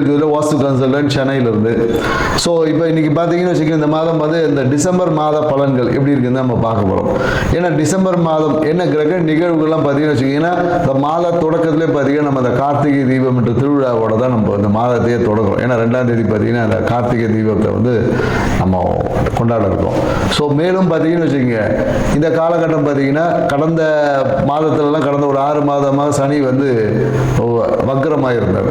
இருக்கிறதுல வாஸ்து கன்சல்டன்ட் சென்னையிலிருந்து. ஸோ இப்போ இன்றைக்கி பார்த்தீங்கன்னு வச்சுக்கோங்க, இந்த மாதம் வந்து இந்த டிசம்பர் மாத பலன்கள் எப்படி இருக்குன்னு நம்ம பார்க்க போகிறோம். ஏன்னா டிசம்பர் மாதம் என்ன கிரக நிகழ்வுகள்லாம் பார்த்தீங்கன்னு வச்சுக்கிங்கன்னா, இந்த மாத தொடக்கத்திலே பார்த்தீங்கன்னா நம்ம அந்த கார்த்திகை தீபம் என்ற திருவிழாவோட தான் நம்ம இந்த மாதத்தையே தொடங்குறோம். ஏன்னா 2ஆம் தேதி பார்த்தீங்கன்னா அந்த கார்த்திகை தீபத்தை வந்து நம்ம கொண்டாட இருக்கோம். ஸோ மேலும் பார்த்தீங்கன்னு வச்சுக்கோங்க, இந்த காலகட்டம் பார்த்தீங்கன்னா கடந்த மாதத்துலலாம் கடந்த ஒரு 6 மாதமாக சனி வந்து வக்ரமாக இருந்தார்.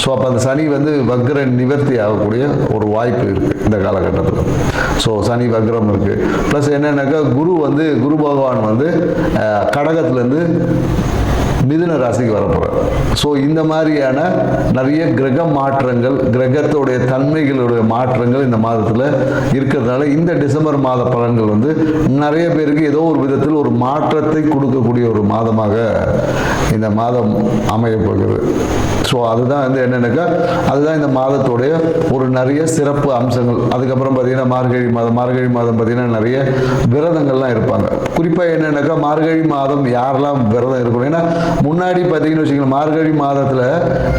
ஸோ அப்போ அந்த சனி வந்து வக்ர நிவர்த்தி ஆகக்கூடிய ஒரு வாய்ப்பு இருக்குது இந்த காலகட்டத்தில். ஸோ சனி வக்ரம் இருக்குது. ப்ளஸ் என்னென்னாக்கா குரு பகவான் வந்து கடகத்துலேருந்து மிதுன ராசிக்கு வரப்போகிறார். ஸோ இந்த மாதிரியான நிறைய கிரக மாற்றங்கள், கிரகத்துடைய தன்மைகளுடைய மாற்றங்கள் இந்த மாதத்தில் இருக்கிறதுனால இந்த டிசம்பர் மாத பலன்கள் வந்து நிறைய பேருக்கு ஏதோ ஒரு விதத்தில் ஒரு மாற்றத்தை கொடுக்கக்கூடிய ஒரு மாதமாக இந்த மாதம் அமையப் போகிறது. ஸோ அதுதான் வந்து என்னென்னாக்கா அதுதான் இந்த மாதத்துடைய ஒரு நிறைய சிறப்பு அம்சங்கள். அதுக்கப்புறம் பார்த்தீங்கன்னா மார்கழி மாதம் பார்த்தீங்கன்னா நிறைய விரதங்கள்லாம் இருப்பாங்க. குறிப்பாக என்னென்னாக்கா மார்கழி மாதம் யாரெல்லாம் விரதம் இருக்கணும், ஏன்னா முன்னாடி பார்த்தீங்கன்னு வச்சுக்கோங்க, மார்கழி மாதத்தில்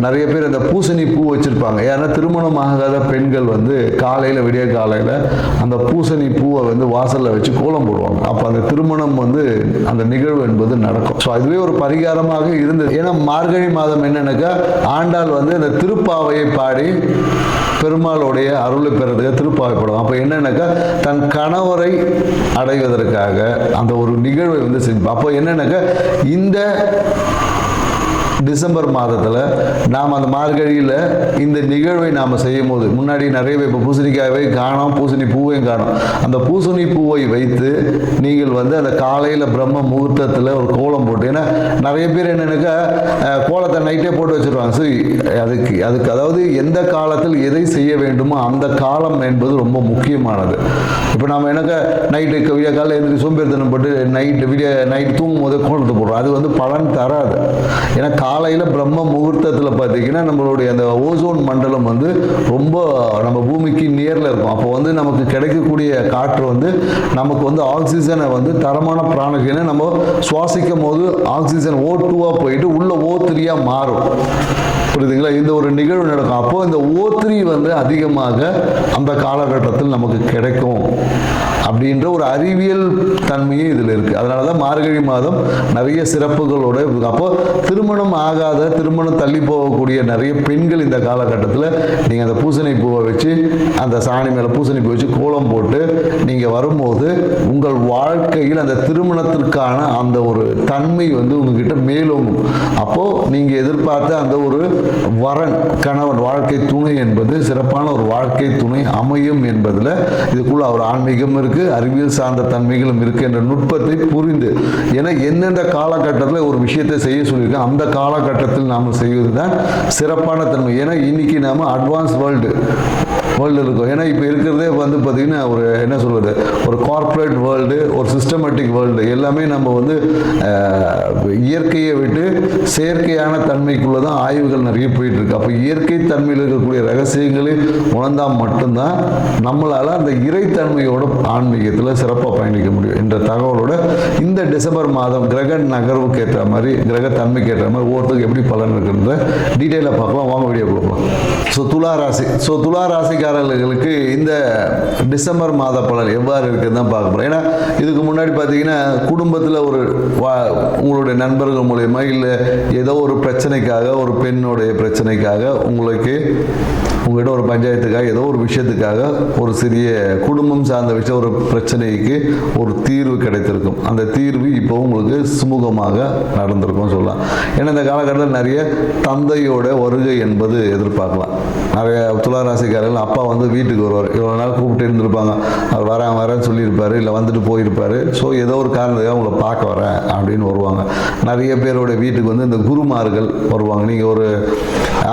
நிறைய பேர் அந்த பூசணி பூ வச்சுருப்பாங்க. ஏன்னா திருமணம் ஆகாத பெண்கள் வந்து காலையில் விடிய காலையில் அந்த பூசணி பூவை வந்து வாசலில் வச்சு கோலம் போடுவாங்க. அப்போ அந்த திருமணம் வந்து அந்த நிகழ்வு என்பது நடக்கும். ஸோ அதுவே ஒரு பரிகாரமாக இருந்தது. ஏன்னா மார்கழி மாதம் என்னென்னாக்கா ஆண்டாள் வந்து அந்த திருப்பாவையை பாடி பெருமாளுடைய அருளை பெறதுக்கு திருப்பாவை பாடுவாங்க. அப்போ என்னன்னாக்கா தன் கணவரை அடைவதற்காக அந்த ஒரு நிகழ்வை வந்து செஞ்சு. அப்போ என்னன்னாக்கா இந்த டிசம்பர் மாதத்தில் நாம் அந்த மார்கழியில் இந்த நிகழ்வை நாம் செய்யும் போது முன்னாடி நிறைய இப்போ பூசணிக்காயை காணோம், பூசணி பூவையும் காணோம். அந்த பூசணி பூவை வைத்து நீங்கள் வந்து அந்த காலையில் பிரம்ம முகூர்த்தத்தில் ஒரு கோலம் போட்டு, ஏன்னா நிறைய பேர் என்னென்னாக்கா கோலத்தை நைட்டே போட்டு வச்சுருவாங்க. சரி, அதுக்கு அதாவது எந்த காலத்தில் எதை செய்ய வேண்டுமோ அந்த காலம் என்பது ரொம்ப முக்கியமானது. இப்போ நம்ம என்னக்கா நைட்டு விடிய காலையில் எழுந்திரி சோம்பேறித்தனம் போட்டு நைட்டு தூங்கும் போது கோலத்தை போடுறோம். அது வந்து பலன் தராது. ஏன்னா காலையில் பிரம்ம முகூர்த்தத்தில் பார்த்தீங்கன்னா நம்மளுடைய அந்த ஓசோன் மண்டலம் வந்து ரொம்ப நம்ம பூமிக்கு நேரில் இருக்கும். அப்போ வந்து நமக்கு கிடைக்கக்கூடிய காற்று வந்து நமக்கு வந்து ஆக்சிஜனை வந்து தரமான பிராணகினை நம்ம சுவாசிக்கும் போது ஆக்சிஜன் O2 போயிட்டு உள்ள O3 மாறும். புரியுதுங்களா? இந்த ஒரு நிகழ்வு நடக்கும். அப்போ இந்த O3 வந்து அதிகமாக அந்த காலகட்டத்தில் நமக்கு கிடைக்கும் அப்படின்ற ஒரு அறிவியல் தன்மையே இதில் இருக்குது. அதனால தான் மார்கழி மாதம் நிறைய சிறப்புகளோட இருக்குது. அப்போ திருமணம் தள்ளி போகக்கூடிய நிறைய பெண்கள் இந்த காலகட்டத்தில் நீங்கள் அந்த பூசணி பூவை வச்சு அந்த சாணி மேலே பூசணி பூ வச்சு கோலம் போட்டு நீங்கள் வரும்போது உங்கள் வாழ்க்கையில் அந்த திருமணத்திற்கான அந்த ஒரு தன்மை வந்து உங்ககிட்ட மேலோங்கும். அப்போது நீங்கள் எதிர்பார்த்த அந்த ஒரு வரன், கணவன், வாழ்க்கை துணை என்பது சிறப்பான ஒரு வாழ்க்கை துணை அமையும் என்பதில் இதுக்குள்ள ஒரு ஆன்மீகம் இருக்குது, அறிவியல் சார்ந்த தன்மைகளும் இருக்குது என்ற நுட்பத்தை புரிந்து, ஏன்னா எந்தெந்த காலகட்டத்தில் ஒரு விஷயத்தை செய்ய சொல்லியிருக்கேன் அந்த காலகட்டத்தில் நாம் செய்வது தான் சிறப்பான தன்மை. ஏன்னா இன்னைக்கு நாம் அட்வான்ஸ் வேர்ல்டு இருக்கும். ஏன்னா இப்போ இருக்கிறதே வந்து பார்த்திங்கன்னா ஒரு என்ன சொல்வது, ஒரு கார்ப்பரேட் வேர்ல்டு, ஒரு சிஸ்டமேட்டிக் வேர்ல்டு. எல்லாமே நம்ம வந்து இயற்கையை விட்டு செயற்கையான தன்மைக்குள்ளே தான் ஆய்வுகள் நிறைய போயிட்டுருக்கு. அப்போ இயற்கை தன்மையில் இருக்கக்கூடிய ரகசியங்களை உணர்ந்தால் மட்டும்தான் நம்மளால் அந்த இறைத்தன்மையோட ஆன்மீகத்தில் சிறப்பாக பயணிக்க முடியும் என்ற தகவலோட இந்த டிசம்பர் மாதம் கிரக நகர்வுக்கு ஏற்ற மாதிரி, கிரக தன்மைக்கு ஏற்ற மாதிரி ஒவ்வொருத்தருக்கு எப்படி பலன் இருக்குன்ற டீட்டெயிலாக பார்க்கலாம். வாங்க வீடியோ கொடுக்கலாம். துலா ராசிக்காரர்களுக்கு இந்த டிசம்பர் மாத பலன் எவ்வாறு இருக்குன்னு தான் பார்க்க போகிறோம். ஏன்னா இதுக்கு முன்னாடி பார்த்தீங்கன்னா குடும்பத்தில் உங்களுடைய நண்பர்கள் மூலயமா இல்லை ஏதோ ஒரு பிரச்சனைக்காக, ஒரு பெண்ணுடைய பிரச்சனைக்காக உங்கள்கிட்ட ஒரு பஞ்சாயத்துக்காக ஏதோ ஒரு விஷயத்துக்காக ஒரு சிறிய குடும்பம் சார்ந்த விஷயம், ஒரு பிரச்சனைக்கு ஒரு தீர்வு கிடைத்திருக்கும். அந்த தீர்வு இப்போ உங்களுக்கு சுமூகமாக நடந்திருக்கும் சொல்லலாம். ஏன்னா இந்த காலகட்டத்தில் நிறைய தந்தையோட வருகை என்பது எதிர்பார்க்கலாம். நிறைய துலா ராசிக்காரர்கள் அப்பா வந்து வீட்டுக்கு வருவார். இவ்வளோ நாள் கூப்பிட்டு இருந்திருப்பாங்க, அவர் வரேன்னு சொல்லியிருப்பார், இல்லை வந்துட்டு போயிருப்பார். ஸோ ஏதோ ஒரு காரணத்துக்காக உங்களை பார்க்க வரேன் அப்படின்னு வருவாங்க. நிறைய பேரோட வீட்டுக்கு வந்து இந்த குருமார்கள் வருவாங்க. நீங்கள் ஒரு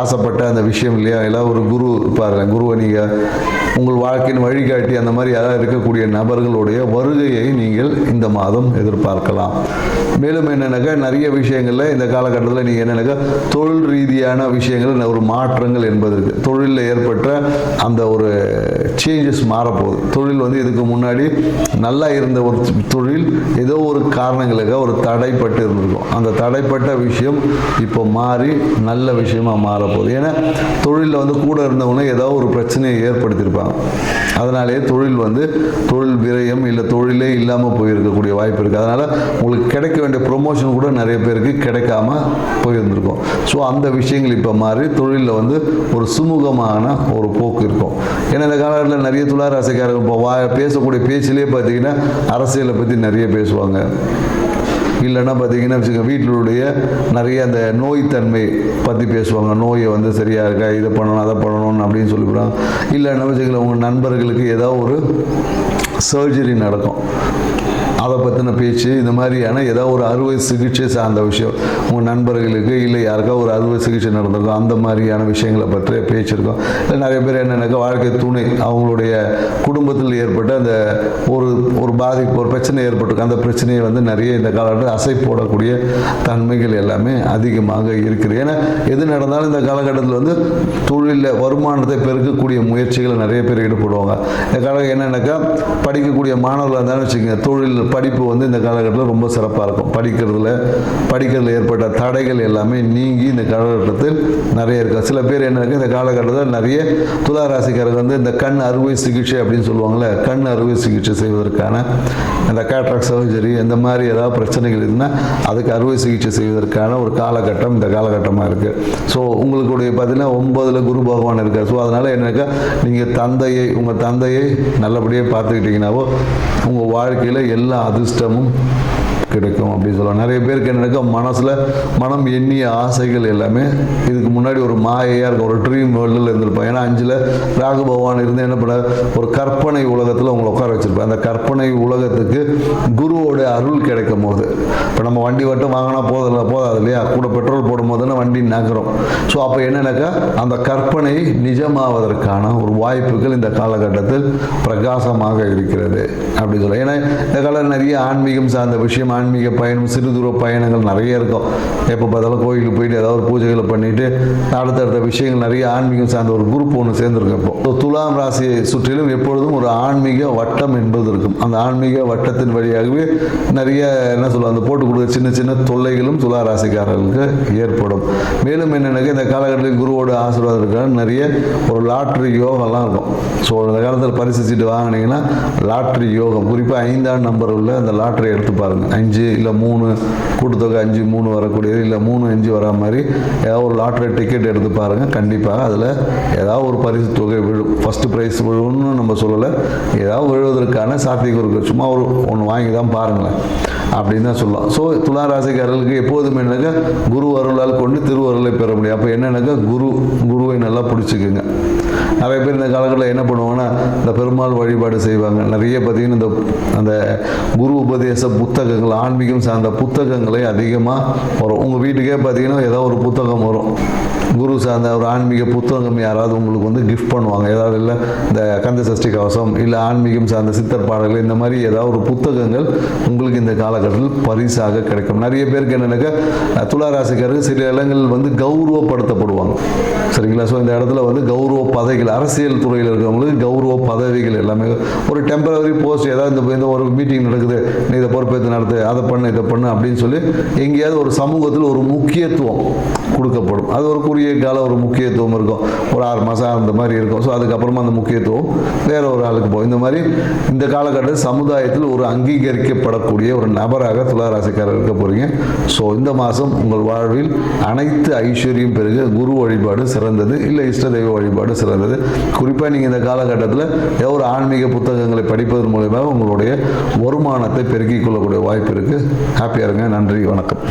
ஆசைப்பட்ட அந்த விஷயம் இல்லையா, இல்லை ஒரு குரு இருப்பார், குருவை நீங்கள் உங்கள் வாழ்க்கையின் வழிகாட்டி அந்த மாதிரி யாராவது இருக்கக்கூடிய நபர்களுடைய வருகையை நீங்கள் இந்த மாதம் எதிர்பார்க்கலாம். மேலும் என்னென்னாக்கா நிறைய விஷயங்களில் இந்த காலகட்டத்தில் நீங்கள் என்னென்னாக்கா தொழில் ரீதியான விஷயங்கள் ஒரு மாற்றங்கள் என்பது வந்திருக்கு. தொழிலில் ஏற்பட்ட அந்த ஒரு சேஞ்சஸ் மாறப்போகுது. தொழில் வந்து இதுக்கு முன்னாடி நல்லா இருந்த ஒரு தொழில் ஏதோ ஒரு காரணங்களுக்காக ஒரு தடைப்பட்டு இருந்திருக்கும். அந்த தடைப்பட்ட விஷயம் இப்போ மாறி நல்ல விஷயமா மாறப்போகுது. ஏன்னா தொழிலில் வந்து கூட இருந்தவங்க ஏதோ ஒரு பிரச்சனையை ஏற்படுத்தியிருப்பாங்க. அதனாலேயே தொழில் விரயம் இல்லை தொழிலே இல்லாமல் போயிருக்கக்கூடிய வாய்ப்பு இருக்குது. அதனால் உங்களுக்கு கிடைக்க வேண்டிய ப்ரொமோஷன் கூட நிறைய பேருக்கு கிடைக்காம போயிருந்திருக்கும். ஸோ அந்த விஷயங்கள் இப்போ மாறி தொழிலில் வந்து ஒரு சுமூகமான ஒரு போக்கு இருக்கும். ஏன்னா இந்த காலகட்டத்தில் நிறைய துலா ராசிக்காரர்கள் இப்போ பேசக்கூடிய பேச்சிலே பார்த்தீங்கன்னா அரசியலை பற்றி நிறைய பேசுவாங்க. இல்லைன்னா பார்த்தீங்கன்னா வச்சுக்கோங்க, வீட்டிலுடைய நிறைய அந்த நோய் தன்மை பற்றி பேசுவாங்க. நோயை வந்து சரியாக இருக்கா, இதை பண்ணணும் அதை பண்ணணும் அப்படின்னு சொல்லிவிடுவாங்க. இல்லைன்னா வச்சுக்கல உங்கள் நண்பர்களுக்கு ஏதாவது ஒரு சர்ஜரி நடக்கும், அதை பற்றின பேச்சு. இந்த மாதிரியான ஏதாவது ஒரு அறுவை சிகிச்சை சார்ந்த விஷயம் உங்கள் நண்பர்களுக்கு இல்லை யாருக்கா ஒரு அறுவை சிகிச்சை நடந்திருக்கும், அந்த மாதிரியான விஷயங்களை பற்றிய பேச்சு இருக்கும். இல்லை நிறைய பேர் என்னென்னாக்கா வாழ்க்கை துணை அவங்களுடைய குடும்பத்தில் ஏற்பட்ட அந்த ஒரு பாதிப்பு ஒரு பிரச்சனை ஏற்பட்டிருக்கு. அந்த பிரச்சனையை வந்து நிறைய இந்த காலகட்டத்தில் அசை போடக்கூடிய தன்மைகள் எல்லாமே அதிகமாக இருக்குது. ஏன்னா எது நடந்தாலும் இந்த காலகட்டத்தில் வந்து தொழிலில் வருமானத்தை பெருக்கக்கூடிய முயற்சிகளை நிறைய பேர் ஈடுபடுவாங்க. இந்த காலகட்டம் என்னென்னாக்கா படிக்கக்கூடிய மாணவர்களாக இருந்தாலும் வச்சுக்கோங்க, தொழில் படிப்பு வந்து இந்த காலகட்டத்தில் ரொம்ப சிறப்பாக இருக்கும். படிக்கிறதுல ஏற்பட்ட தடைகள் எல்லாமே நீங்கி இந்த காலகட்டத்தில் நிறைய இருக்கும். சில பேர் என்ன இருக்கு, இந்த காலகட்டத்தில் நிறைய துலா ராசிக்காரர்கள் வந்து இந்த கண் அறுவை சிகிச்சை அப்படின்னு சொல்லுவாங்கள்ல, கண் அறுவை சிகிச்சை செய்வதற்கான இந்த கேட்ராக்ட் சர்ஜரி இந்த மாதிரி ஏதாவது பிரச்சனைகள் இருந்தால் அதுக்கு அறுவை சிகிச்சை செய்வதற்கான ஒரு காலகட்டம் இந்த காலகட்டமாக இருக்குது. ஸோ உங்களுடைய பார்த்தீங்கன்னா 9ல் குரு பகவான் இருக்கார். ஸோ அதனால் என்னக்கா நீங்கள் உங்கள் தந்தையை நல்லபடியாக பார்த்துக்கிட்டீங்கன்னாவோ உங்கள் வாழ்க்கையில் எல்லா அதிர்ஷ்டமும் கிடைக்கும் அப்படின்னு சொல்லலாம். நிறைய பேருக்கு என்ன மனம் எண்ணிய ஆசைகள் எல்லாமே இதுக்கு முன்னாடி ஒரு மாயையாக இருக்கும், ஒரு ட்ரீம் வேர்ல்டில் இருந்திருப்பாங்க. ஏன்னா 5ல் ராகு பகவான் இருந்து என்ன பண்ண ஒரு கற்பனை உலகத்தில் உங்களை உட்கார வச்சிருப்பேன். அந்த கற்பனை உலகத்துக்கு குருவோட அருள் கிடைக்கும் போது, இப்போ நம்ம வண்டி வட்டம் வாங்கினா போதாது இல்லையா, கூட பெட்ரோல் போடும் போது தானே வண்டி நகரும். ஸோ அப்போ என்னன்னாக்கா அந்த கற்பனை நிஜமாவதற்கான ஒரு வாய்ப்புகள் இந்த காலகட்டத்தில் பிரகாசமாக இருக்கிறது அப்படின்னு சொல்லலாம். ஏன்னா இந்த காலம் நிறைய ஆன்மீகம் சார்ந்த விஷயம், ஆன்மீக பயணம், சிறு தூர பயணங்கள் நிறைய இருக்கும். எப்போ பார்த்தாலும் கோயிலுக்கு போயிட்டு ஏதாவது ஒரு பூஜைகளை பண்ணிட்டு அடுத்தடுத்த விஷயங்கள் நிறைய ஆன்மீகம் சார்ந்த ஒரு குரூப் ஒன்று சேர்ந்துருக்கும். இப்போ துலாம் ராசியை சுற்றிலும் எப்பொழுதும் ஒரு ஆன்மீக வட்டம் என்பது இருக்கும். அந்த ஆன்மீக வட்டத்தின் வழியாகவே நிறைய என்ன சொல்லுவாங்க, அந்த போட்டு கொடுக்குற சின்ன சின்ன தொல்லைகளும் துலா ராசிக்காரர்களுக்கு ஏற்படும். மேலும் என்னென்னாக்க இந்த காலகட்டத்தில் குருவோட ஆசீர்வாதம் இருக்கிற நிறைய ஒரு லாட்ரி யோகம்லாம் இருக்கும். ஸோ அந்த காலத்தில் பரிசு சீட்டு வாங்கினீங்கன்னா லாட்ரி யோகம், குறிப்பாக 5ஆம் நம்பர் உள்ள அந்த லாட்ரி எடுத்து பாருங்கள். 5 இல்லை 3 கூட்டுத்தொகை 5 3 வரக்கூடியது, இல்லை 3 5 வரா மாதிரி ஏதாவது ஒரு லாட்ரி டிக்கெட் எடுத்து பாருங்கள். கண்டிப்பாக அதில் ஏதாவது ஒரு பரிசு தொகை விழும். ஃபஸ்ட்டு ப்ரைஸ் விழுன்னு நம்ம சொல்லலை, ஏதாவது விழுவதற்கான சாத்தியக்கூறு சும்மா ஒன்று வாங்கி தான் பாருங்களேன் அப்படின்னு தான் சொல்லலாம். ஸோ துலா ராசிக்காரர்களுக்கு எப்போதுமே என்னக்கா குரு அருளால் கொண்டு திருவருளை பெற முடியும். அப்போ என்னன்னாக்கா குருவை நல்லா பிடிச்சிக்குங்க. நிறைய பேர் இந்த காலங்களில் என்ன பண்ணுவாங்கன்னா இந்த பெருமாள் வழிபாடு செய்வாங்க. நிறைய பார்த்தீங்கன்னா அந்த குரு உபதேச புத்தகங்கள், ஆன்மீகம் சார்ந்த புத்தகங்களை அதிகமாக வரும். உங்கள் வீட்டுக்கே பார்த்தீங்கன்னா ஏதோ ஒரு புத்தகம் வரும், குரு சார்ந்த ஒரு ஆன்மீக புத்தகம் யாராவது உங்களுக்கு வந்து கிஃப்ட் பண்ணுவாங்க. ஏதாவது இல்லை இந்த கந்த சஷ்டி கவசம் இல்லை ஆன்மீகம் சார்ந்த சித்தர் பாடல்கள், இந்த மாதிரி ஏதாவது ஒரு புத்தகங்கள் உங்களுக்கு இந்த காலகட்டத்தில் பரிசாக கிடைக்கும். நிறைய பேருக்கு என்னன்னாக்கா துலா ராசிக்காரர்கள் சில இடங்கள் வந்து கௌரவப்படுத்தப்படுவாங்க. சரிங்களா? ஸோ இந்த இடத்துல வந்து கௌரவ பதவிகள், அரசியல் துறையில் இருக்கிறவங்களுக்கு கௌரவ பதவிகள் எல்லாமே ஒரு டெம்பரவரி போஸ்ட், ஏதாவது இந்த ஒரு மீட்டிங் நடக்குது, நீ இதை பொறுப்பேற்று நடத்து, அதை பண்ணு இதை பண்ணு அப்படின்னு சொல்லி எங்கேயாவது ஒரு சமூகத்தில் ஒரு முக்கியத்துவம் கொடுக்கப்படும். அது ஒரு குறுகிய கால ஒரு முக்கியத்துவம் இருக்கும், ஒரு 6 மாதம் அந்த மாதிரி இருக்கும். ஸோ அதுக்கப்புறமா அந்த முக்கியத்துவம் வேற ஒரு ஆளுக்கு போகும். இந்த மாதிரி இந்த காலகட்டத்தில் சமுதாயத்தில் ஒரு அங்கீகரிக்கப்படக்கூடிய ஒரு நபராக துலா ராசிக்காரர் இருக்க போறீங்க. ஸோ இந்த மாதம் உங்கள் வாழ்வில் அனைத்து ஐஸ்வர்யம் பெருக குரு வழிபாடு சிறந்தது, இல்லை இஷ்ட தெய்வ வழிபாடு சிறந்தது. குறிப்பாக நீங்கள் இந்த காலகட்டத்தில் ஏதோ ஒரு ஆன்மீக புத்தகங்களை படிப்பதன் மூலமாக உங்களுடைய வருமானத்தை பெருக்கிக் கொள்ளக்கூடிய வாய்ப்பு இருக்குது. ஹாப்பியாக இருங்க. நன்றி, வணக்கம்.